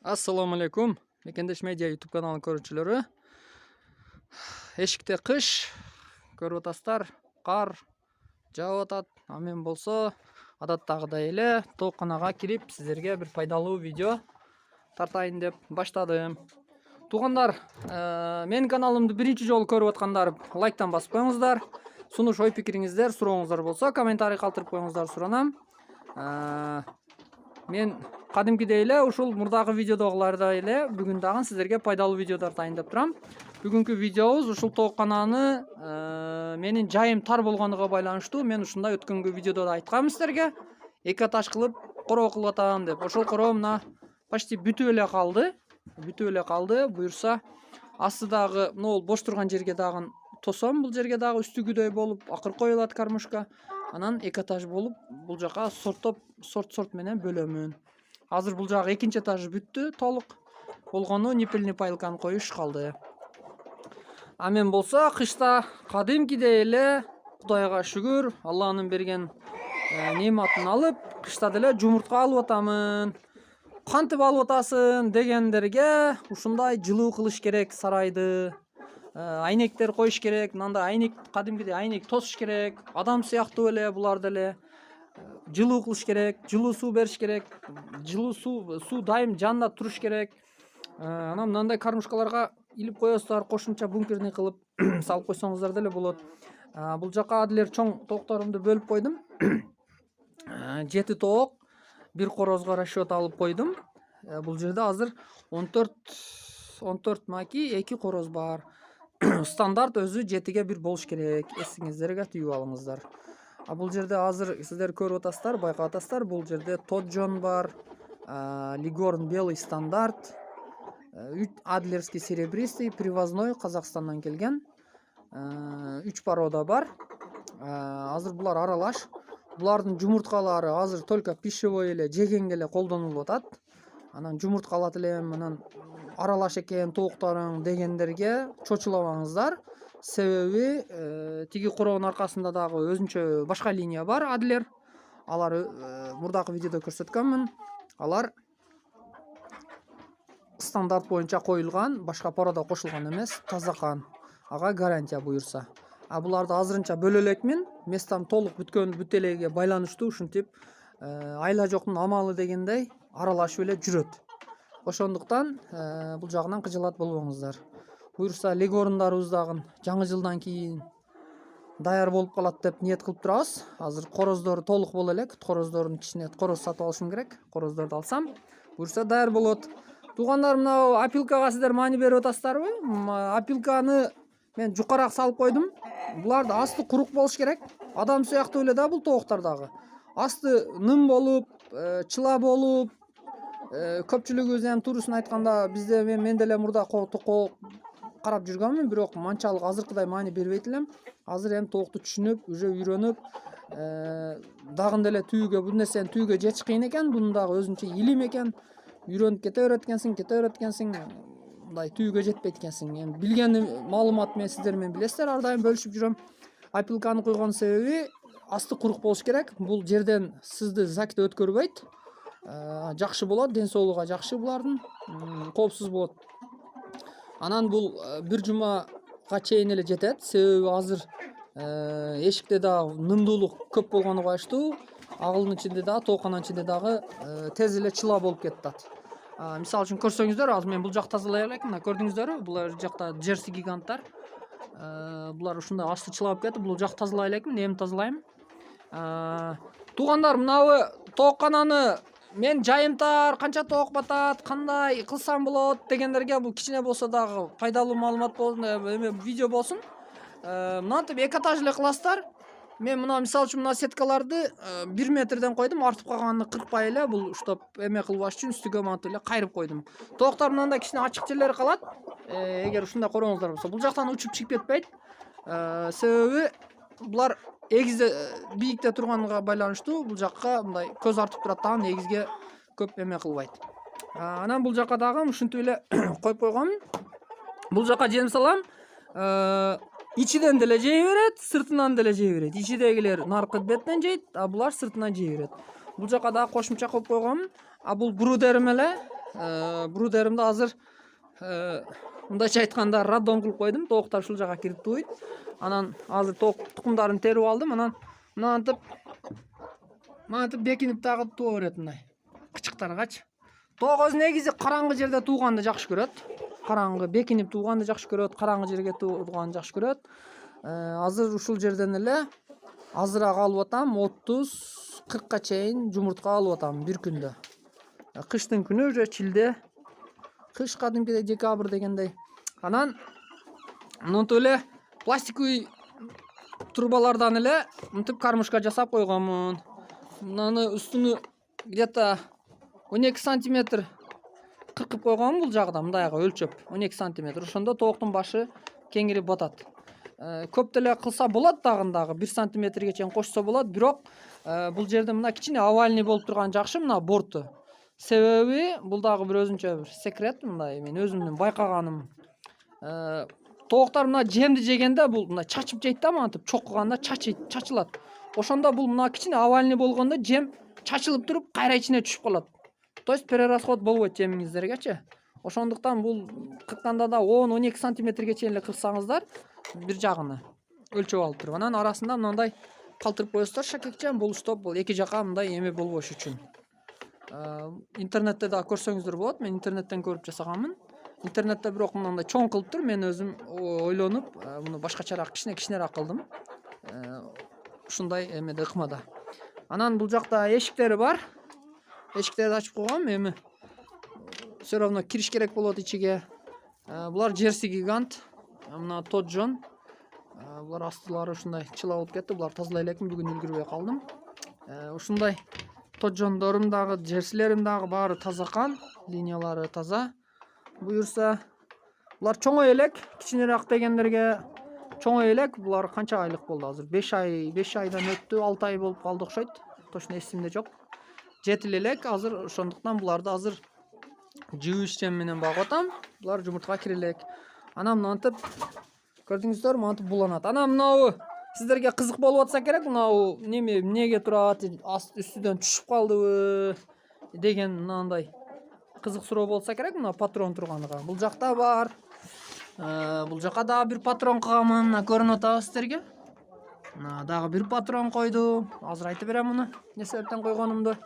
Assalamu alaikum. Мекендеш медиа YouTube каналының көрүүчүлөрү. Эшикте кыш, көрүп атасыздар, кар жаап атат. Мен болсо адаттагыдай эле тоокканага кирип, сиздерге бир пайдалуу видео тартайын деп баштадым. Туугандар, менин каналымды биринчи жолу көрүп аткандар лайктан басып коюңуздар. Сунуш ой пикириңиздер, сурооңуздар болсо комментарий калтырып коюңуздар, суранам. Мен кадимкидей эле ушул мурдагы видеодогулардай эле бүгүн дагы сиздерге пайдалуу видео тартайын деп турам. Бүгүнкү видеобуз ушул тооккананы менин жайым тар болгонуга байланыштуу. Мен ушундай өткөнгү видеодо да айткам сиздерге. 2 этаж кылып короо кылып атам деп. Ошол короо мына почти бүтүп эле калды. Буюрса астыдагы могул бош турган жерге дагы тосом. Бул жерге дагы үстүгүдөй болуп акыр коюлат кармушка. Анан 2 этаж болуп бул жака сорт менен бөлөмүн. Азыр бул жагы 2 этажы бүттү, толук болгону ниппельный пайлканы коюш калды. Мен болсо кышта кадимкидей эле Кудайга шүгүр, Алланын берген нематын алып, кышта деле жумуртка алып атамын. Кантип алып атасың дегендерге ушундай жылуу кылыш керек сарайды. Айнектер коюш керек, мындай айнек, кадимкидей айнек тосуш керек. Адам сыяктуу эле булар деле жылуу кылыш керек, жылуу суу бериш керек. Жылуу суу дайым жанында туруш керек. Анан мындай кармушкаларга илип коесуздар, кошумча бункерный кылып салып койсоңуздар деле болот. Бул жака адилер чоң тоокторумду бөлүп койдум. 7 тоок бир корозго расчет алып койдум. Бул жерде азыр 14 маки 2 короз бар. Стандарт өзү 7ге 1 болуш керек. Эсиңиздерге түйүп алыңыздар. Бул жерде азыр сиздер көрүп атасыздар, байкап атасыздар. Бул жерде Тоджон бар, Лигорн белый стандарт, Адлерский серебристый, привозной Казакстандан келген. 3 порода бар. Азыр булар аралаш. Булардын жумурткалары азыр только пищевой эле жегенге эле колдонулуп атат. Анан жумурткалат элем, анан аралаш экен тоокторуң дегендерге чочулабаңыздар. Себеби тиги короонун аркасында дагы өзүнчө башка линия бар, Адлер. Алар мурдагы видеодо көрсөткөнмүн. Алар стандарт боюнча коюлган, башка порода кошулган эмес, таза кан. Ага гарантия буюрса. Буларды азырынча бөлө элекмин. Местам толук бүт элеге байланыштуу, ушинтип айла жоктун амалы дегендей аралашып эле жүрөт. Ошондуктан бул жагынан кыжылат болбоңуздар. Буюрса легорундарыбыз дагы жаңы жылдан кийин даяр болуп калат деп ниет кылып турабыз. Азыр короздор толук боло элек. Короздордун кичине короз сатып алышым керек. Короздорду алсам, буюрса даяр болот. Туугандар, мына опилкага сиздер маани берип атасыздарбы? Опилканы мен жукарак салып койдум. Буларды асты курук болуш керек. Адам сыяктуу эле да бул тооктор дагы. Асты ным болуп, чыла болуп, көпчүлүгүбүз эми туурусын айтканда бизде мен деле мурда карап жүргөнмүн, бирок манчалык азыркыдай маани бербейт элем. Азыр эми тоокту түшүнүп, уже үйрөнүп, дагы деле түйүүгө, бул нерсени түйүүгө жетиш кыйын экен, бунун дагы өзүнчө илим экен. Үйрөнүп кете берет экенсиң, мындай түйүүгө жетпейт экенсиң. Эми билген маалымат мен сиздер менен билесиздер, ар дайым бөлүшүп жүрөм. Опилканы койгон себеби асты курук болуш керек. Бул жерден сызды закти өткөрбөйт. Жакшы болот, ден соолугуга жакшы булардын, коопсуз болот. Анан бул бир жумага чейин эле жетет. Себеби азыр эшикте дагы нымдуулук көп болгону байыштуу. Агылдын ичинде дагы, тооккананын ичинде дагы тез эле чыла болуп кетет. Мисалы үчүн көрсөңүздөр, азыр мен бул жакты тазалай элекмин. Мына көрдүңүздөрбү? Булар жакта джерси гиганттар. Булар ушундай асты чылап кетип, бул жакты тазалай элекмин. Эми тазалайм. Туугандар, мынабы тооккананы мен жайым тар, канча тоок батат, кандай кылсам болот дегендерге бул кичине болсо дагы пайдалуу маалымат болсун, видео болсун. Мынантип 2 этаж эле кыласыздар. Мен мына мисалы үчүн мына сеткаларды 1 метрден койдум, артып калганын кыркпай эле бул уштап эме кылбаш үчүн үстүгө мынтип эле кайрып койдум. Тооктор мындай кичине ачык жерлери калат. Эгер ушундай корооңуздар болсо, бул жактан учуп чыгып кетпейт. Себеби булар эгизде бийикте турганга байланыштуу, бул жакка мындай көз артып турат дагы негизге көп эме кылбайт. Анан бул жакка дагы ушинтип эле коюп койгонмун. Бул жакка жем салам. Ичиден деле жей берет, сыртынан деле жей берет. Ичидегилер наркы бетинен жейт, булар сыртынан жей берет. Бул жака дагы кошумча коюп койгонмун. Бул брудерим эле. брудеримди азыр мындайча айтканда раддом кылып койдум. Тооктар ушул жака кирип тууйт. Анан азыр тоок тукумдарын терип алдым. Анан мынантип бекинип дагы тууа берет мындай. Кычыктаргачы. Тоок өзү негизи караңгы жерде тууганды жакшы көрөт. Караңгы бекинип тууганды жакшы көрөт, караңгы жерге тууганды жакшы көрөт. Азыр ушул жерден эле азыраак алып атам, 30-40ка чейин жумуртка алып атам бир күндө. Кыштын күнү уже чилде, кыш кадимкидей декабрь дегендей. Анан мынтип эле пластиковый трубалардан эле мынтип кармышка жасап койгонмун. Мынаны үстүнү где-то 12 сантиметр кыркып койгонмун бул жагда, мындайга өлчөп 12 сантиметр. Ошондо тооктун башы кеңири батат. Көп деле кылса болот, дагы 1 сантиметрге чейин кошсо болот, бирок бул жерде мына кичине овальный болуп турган жакшы, мына борту. Себеби бул дагы бир өзүнчө бир секрет, мындай мен өзүмдүн байкаганым. Тооктар мына жемди жегенде бул мына чачып жейт да, мынтип чокуганда чачылат. Ошондо бул мына кичине овальный болгондо жем чачылып туруп кайра ичине түшүп калат. То есть перерасход болбойт жемиңиздергечи. Ошондуктан бул кыркканда да 10-12 сантиметрге чейин эле кырсаңыздар бир жагыны өлчөп алып туруп, анан арасында мындай калтырып коесуздар шакекчен булуштоп, бул эки жака мындай эме болбош үчүн. Интернетте да көрсөңүздөр болот. Мен интернеттен көрүп жасаганмын. Интернетте бирок мындай чоң кылып тур, мен өзүм ойлонуп, муну башкачараак кичинерээк кылдым. Ушундай эмеде ыкмада. Анан бул жакта эшиктери бар. Эшиктерди ачып койгом, эми все равно кириш керек болот ичиге. Булар Джерси гигант. Мына Тоджон. Булар астылары ушундай чыла болуп кетти. Булар тазалай элекмин, бүгүн үлгүрбөй калдым. Ушундай Тоджондорум дагы, Джерсилерим дагы баары тазакан, линиялары таза. Буюрса, булар чоңой элек, кичинерээк дегендерге чоңой элек. Булар канча айлык болду азыр? 5 айдан өттү, 6 ай болуп калды окшойт. Точно эсимде жок. Жетил элек азыр, ошондуктан буларды азыр жыгыш жем менен багып атам. Булар жумуртка кире элек. Анан мынтип көрдүңүздөр, мынтип буланат. Анан мынабу сиздерге кызык болуп атса керек, мынабу эмнеге турат, үстүдөн түшүп калдыбы деген мынандай кызык суроо болса керек. Мына патрон турганыга. Бул жакта бар. Бул жака дагы бир патрон кыйганмын. Мына көрүнүп атабы сиздерге? Мына дагы бир патрон койдум. Азыр айтып берем муну эмне себептен койгонумду.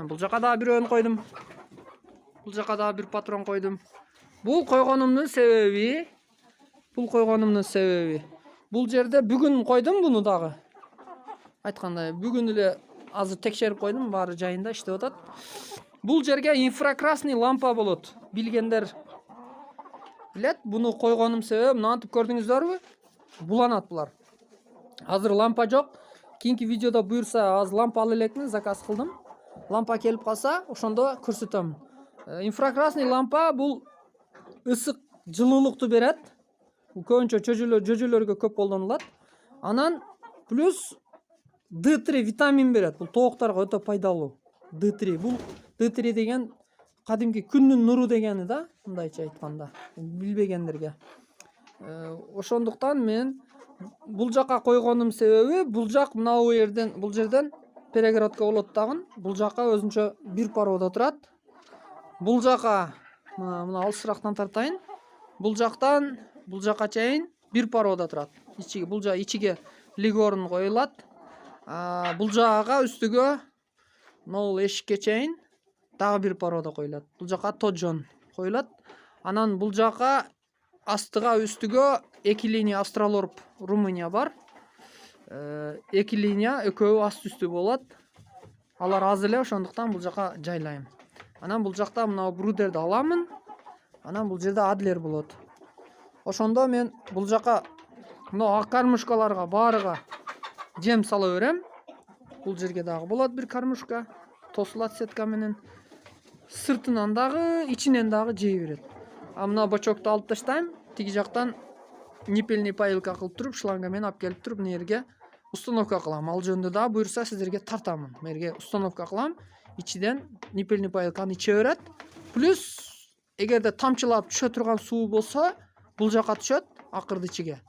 Бул жака дагы бирөөнү койдум. Бул жака дагы бир патрон койдум. Бул койгонумдун себеби, бул жерде бүгүн койдум буну дагы. Айткандай, бүгүн эле азыр текшерип койдум, баары жайында иштеп атат. Бул жерге инфракрасный лампа болот. Билгендер билет. Буну койгонум себеби, мынантип көрдүңүздөрбү? Буланат булар. Азыр лампа жок. Кийинки видеодо буюрса азыр лампа ала элекмин, заказ кылдым. Лампа келип калса, ошондо көрсөтөм. Инфракрасный лампа бул ысык жылуулукту берет. Бул көбүнчө жөжөлөргө көп колдонулат. Анан плюс D3 витамин берет. Бул тооктарга өтө пайдалуу. D3 бул D3 деген кадимки күндүн нуру дегени да, мындайча айтканда, билбегендерге. Ошондуктан мен бул жака койгонум себеби, бул жак мына бул жерден перегородка болот дагы. Бул жака өзүнчө бир проводо турат. Бул жака мына алысырактан тартайын. Бул жактан бул жака чейин бир проводо турат. Бул жака ичиге лигорн коюлат. Бул жака үстүгө могул эшикке чейин дагы бир проводо коюлат. Бул жака Тоджон коюлат. Анан бул жака астыга үстүгө 2 линия Австралорп Румыния бар. 2 линия экөө аст үстү болот. Алар аз эле, ошондуктан бул жака жайлайм. Анан бул жакта мына брудерди аламын. Анан бул жерде адлер болот. Ошондо мен бул жака мына ак кармышкаларга баарыга жем сала берем. Бул жерге дагы болот бир кармышка. Тосулат сетка менен. Сыртынан дагы, ичинен дагы жей берет. Мына бочокту алып таштайм. Тиги жактан ниппельный паялка кылып туруп, шланга менен алып келип туруп, мына установка кылам. Ал жөнүндө да буюрса сиздерге тартамын. Мына установка кылам. Ичиден ниппельный паялканы иче берет. Плюс эгерде тамчылап түшө турган суу болсо, бул жака түшөт акырды ичиге.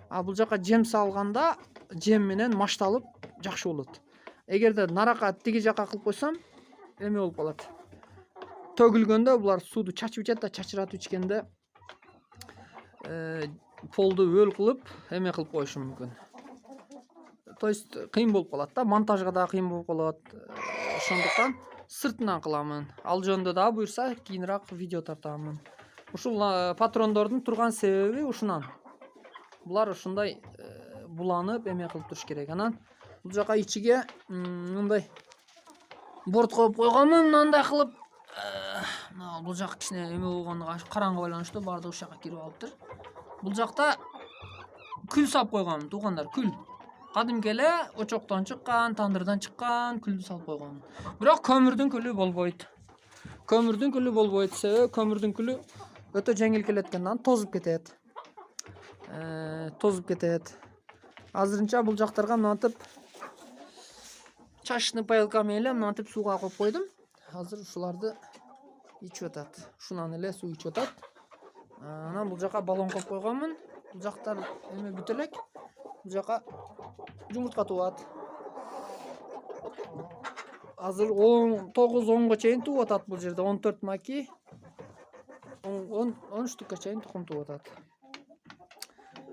Бул жака жем салганда жем менен машталып жакшы болот. Эгерде нарака тиги жака кылып койсом, эме болуп калат. төгүлгөндө булар сууду чачып ичет да, чачыратып ичкенде полду өл кылып эме кылып коюшу мүмкүн. То есть кыйын болуп калат да, монтажга да кыйын болуп калат. Ошондуктан сыртынан кыламын. Ал жөнүндө дагы буюрса кийинирээк видео тартамын. Ушул патрондордун турган себеби ушунан. Булар ушундай буланып эме кылып туруш керек. Анан бул жака ичиге мындай борт коюп койгонмун, мындай кылып. Бул жак кичине эме болгондуга караңгы байланыштуу баардыгы ушул жака кирип алыптыр. Бул жакта күл салып койгонмун туугандар, күл. Кадимки эле очоктон чыккан, тандырдан чыккан күлдү салып койгонмун. Бирок көмүрдүн күлү болбойт. Көмүрдүн күлү болбойт, себеби көмүрдүн күлү өтө жеңил келеткенден тозуп кетет. Азырынча бул жактарга мынтип чачный паялка менен мынтип сууга коюп койдум. Азыр ушуларды ичип атат. Ушунан эле суу ичип атат. Анан бул жака баллон коюп койгонмун. Бул жактар эме бүтө элек. Бул жака жумуртка тууат. Азыр 9-10го чейин тууп атат бул жерде. 14 маки 10 штукка чейин тукум тууп атат.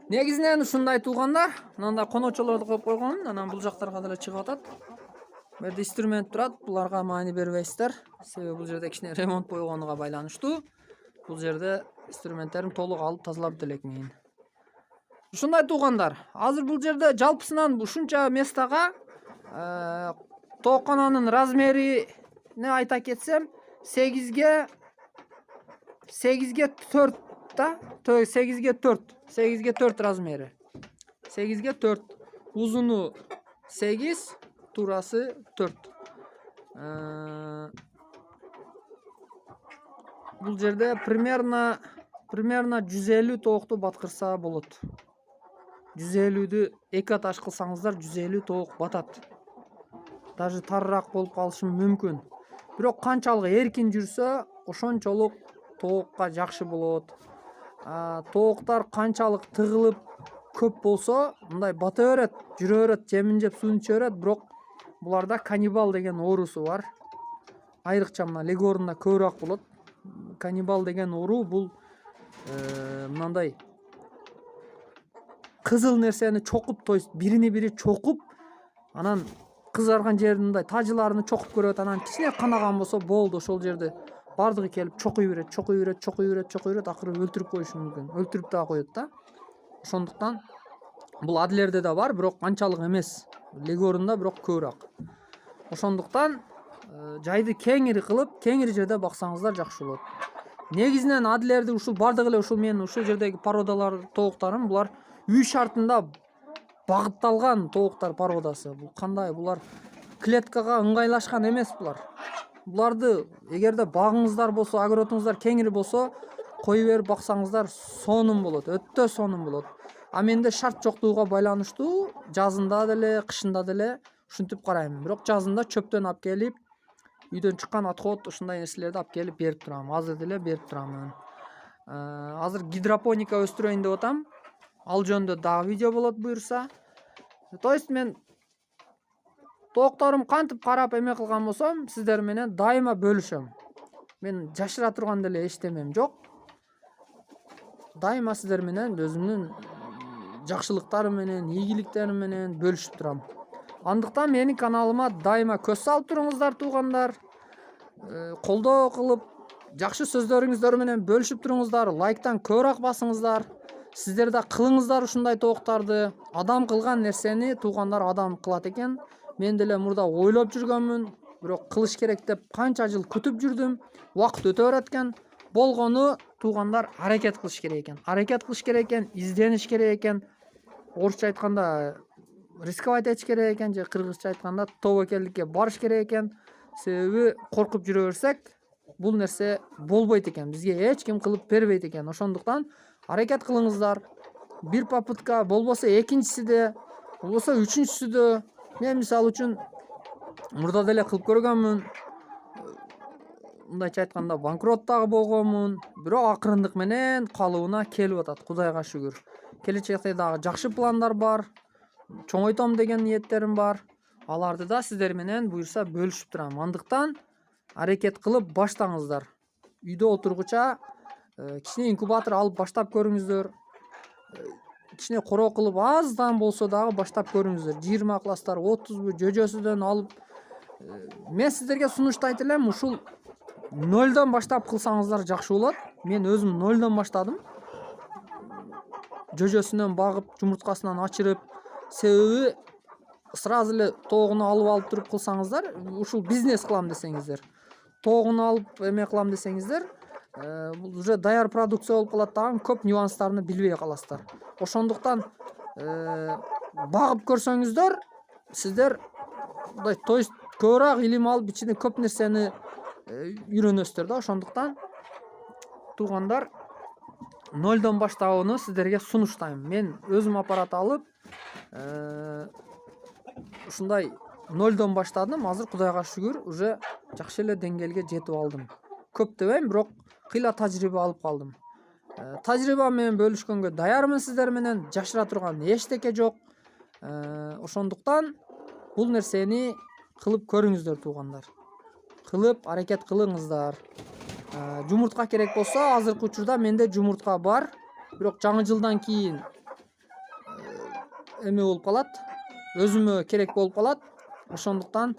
Негизинен ушундай туугандар. Мындай коночолорду коюп койгонмун. Анан бул жактарга деле чыгып атат. Бу жерде инструмент турат. Буларга маани бербейсиздер. Себеби бул жерде кичине ремонт болгонуга байланыштуу. Бул жерде инструменттерин толук алып тазалап делек мен. Ушундай туугандар. Азыр бул жерде жалпысынан ушунча местага тооккананын размерини айта кетсем 8ге 4 да. 8ге 4 размери. 8ге 4. Узуну 8, турасы 4. Бул жерде примерно 150 тоокту баткырса болот. 150-дү 2 аташ кылсаңыздар 150 тоок батат. Даже тарыраак болуп калышы мүмкүн. Бирок канчалык эркин жүрсө, ошончолук тоокка жакшы болот. Тооктар канчалык тыгылып көп болсо, мындай бата берет, жүрө берет, жемин жеп, суун иче берет, бирок буларда каннибал деген оорусу бар. Айрыкча мына легорунда көбүрөөк болот. Каннибал деген оору бул мындай кызыл нерсени чокуп, то есть бири чокуп, анан кызарган жерин мындай тажыларını чокуп көрөт, анан кичине канаган болсо болду, ошол жерде бардыгы келип чокуй берет, акыры өлтүрүп коюшу мүмкүн. Өлтүрүп да коет да. Ошондуктан бул адлерде да бар, бирок канчалык эмес. Легорунда бирок көбүрөөк. Ошондуктан жайды кеңири кылып, кеңири жерде баксаңыздар жакшы болот. Негизинен адлерди ушул бардыгы эле ушул менин ушул жердеги породалар, тооктарым булар үй шартында багытталган тооктар породасы. Бул кандай? Булар клеткага ыңгайлашкан эмес булар. Буларды эгерде багыңыздар болсо, огородуңуздар кеңири болсо, кое берип баксаңыздар сонун болот, өтө сонун болот. А менде шарт жоктугуга байланыштуу жазында деле, кышында деле ушинтип карайм. Бирок жазында чөптөн алып келип, үйдөн чыккан отход ушундай нерселерди алып келип берип турам. Азыр деле берип турамын. Азыр гидропоника өстүрөйүн деп атам. Ал жөнүндө дагы видео болот буюрса. То есть мен тоокторум кантип карап эме кылган болсом, сиздер менен дайыма бөлүшөм. Мен жашыра турган деле эчтемем жок. Дайыма сиздер менен өзүмдүн жакшылыктарым менен, ийгиликтерим менен бөлүшүп турам. Андыктан менин каналыма дайыма көз салып туруңуздар туугандар. Колдоо кылып, жакшы сөздөрүңүздөр менен бөлүшүп туруңуздар, лайктан көбүрөөк басыңыздар. Сиздер да кылыңыздар ушундай тооктарды. Адам кылган нерсени туугандар адам кылат экен. Мен деле мурда ойлоп жүргөнмүн, бирок кылыш керек деп канча жыл күтүп жүрдүм. Убакыт өтө берет экен. Болгону туугандар аракет кылыш керек экен. Аракет кылыш керек экен, издениш керек экен. Орусча айтканда рисковать этиш керек экен, же кыргызча айтканда тобокелдикке барыш керек экен. Себеби коркуп жүрө берсек, бул нерсе болбойт экен. Бизге эч ким кылып бербейт экен. Ошондуктан аракет кылыңыздар. Бир попытка болбосо экинчисиде, болбосо үчүнчүсүдө. Мен мисалы үчүн мурда деле кылып көргөнмүн. Мындайча айтканда банкрот дагы болгонмун. Бирок акырындык менен калыбына келип атат, Кудайга шүгүр. Келечекте дагы жакшы пландар бар. Чоңойтом деген ниеттерим бар. Аларды да сиздер менен буюрса бөлүшүп турам. Андыктан аракет кылып баштаңыздар. Үйдө отургуча кичине инкубатор алып баштап көрүңүздөр. Кичине короо кылып аздан болсо дагы баштап көрүңүздөр. 20 класстар, 30 жөжөсүдөн алып мен сиздерге сунуштайт элем, ушул 0дон баштап кылсаңыздар жакшы болот. Мен өзүм 0дон баштадым. Жөжөсүнөн багып, жумурткасынан ачырып, себеби сразу эле тоогуну алып туруп кылсаңыздар, ушул бизнес кылам десеңиздер, тоогуну алып эме кылам десеңиздер, бул уже даяр продукция болуп калат дагы, көп нюанстарын билбей каласыздар. Ошондуктан багып көрсөңүздөр, сиздер мындай то есть көбүрөөк илим алып, ичине көп нерсени үйрөнөсүздөр да. Ошондуктан туугандар, 0дон баштауну сиздерге сунуштайм. Мен өзүм аппарат алып ушундай 0дон баштадым. Азыр Кудайга шүгүр уже жакшы эле деңгээлге жетип алдым. Көп дебейм, бирок кыйла тажрыйба алып калдым. Тажрыйба менен бөлүшкөнгө даярмын сиздер менен. Жашыра турган эчтеке жок. Ошондуктан бул нерсени кылып көрүңүздөр туугандар. Кылып аракет кылыңыздар. Жумуртка керек болсо, азыркы учурда менде жумуртка бар. Бирок жаңы жылдан кийин эме болуп калат. Өзүмө керек болуп калат. Ошондуктан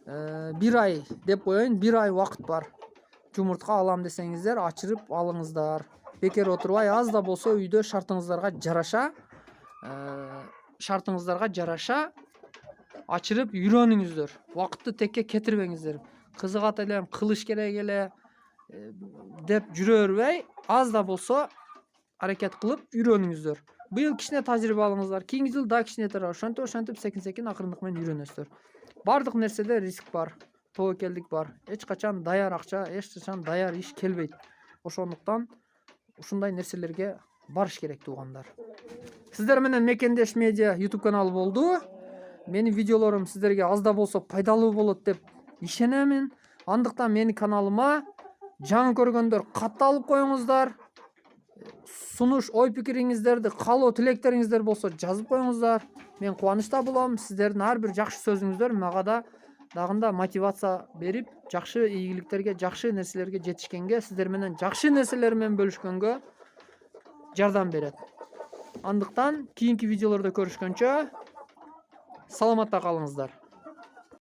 1 ай деп коеюн, 1 ай убакыт бар. Жумуртка алам десеңиздер, ачырып алыңыздар. Бекер отурбай, аз да болсо үйдө шартыңыздарга жараша ачырып үйрөнүңүздөр. Убакытты текке кетирбеңиздер. Кызыгат элем, кылыш керек эле деп жүрө бербей, аз да болсо аракет кылып үйрөнүңүздөр. Быйыл кичине тажрыйба алыңыздар. Кийинки жыл да кичине ошентип секин акырындык менен үйрөнөсүздөр. Бардык нерседе риск бар, тобокелдик бар. Эч качан даяр акча, эч качан даяр иш келбейт. Ошондуктан ушундай нерселерге барыш керек туугандар. Сиздер менен Мекендеш медиа YouTube каналы болду. Менин видеолорум сиздерге аз да болсо пайдалуу болот деп ишенемин. Андыктан менин каналыма жаңы көргөндөр катталып коюңуздар. Сунуш, ой пикириңиздерди, каалоо тилектериңиздер болсо жазып коюңуздар. Мен кубанычта болом. Сиздердин ар бир жакшы сөзүңүздөр мага дагында мотивация берип, жакшы ийгиликтерге, жакшы нерселерге жетишкенге, сиздер менен жакшы нерселер менен бөлүшкөнгө жардам берет. Андыктан кийинки видеолордо көрүшкөнчө саламатта калыңыздар.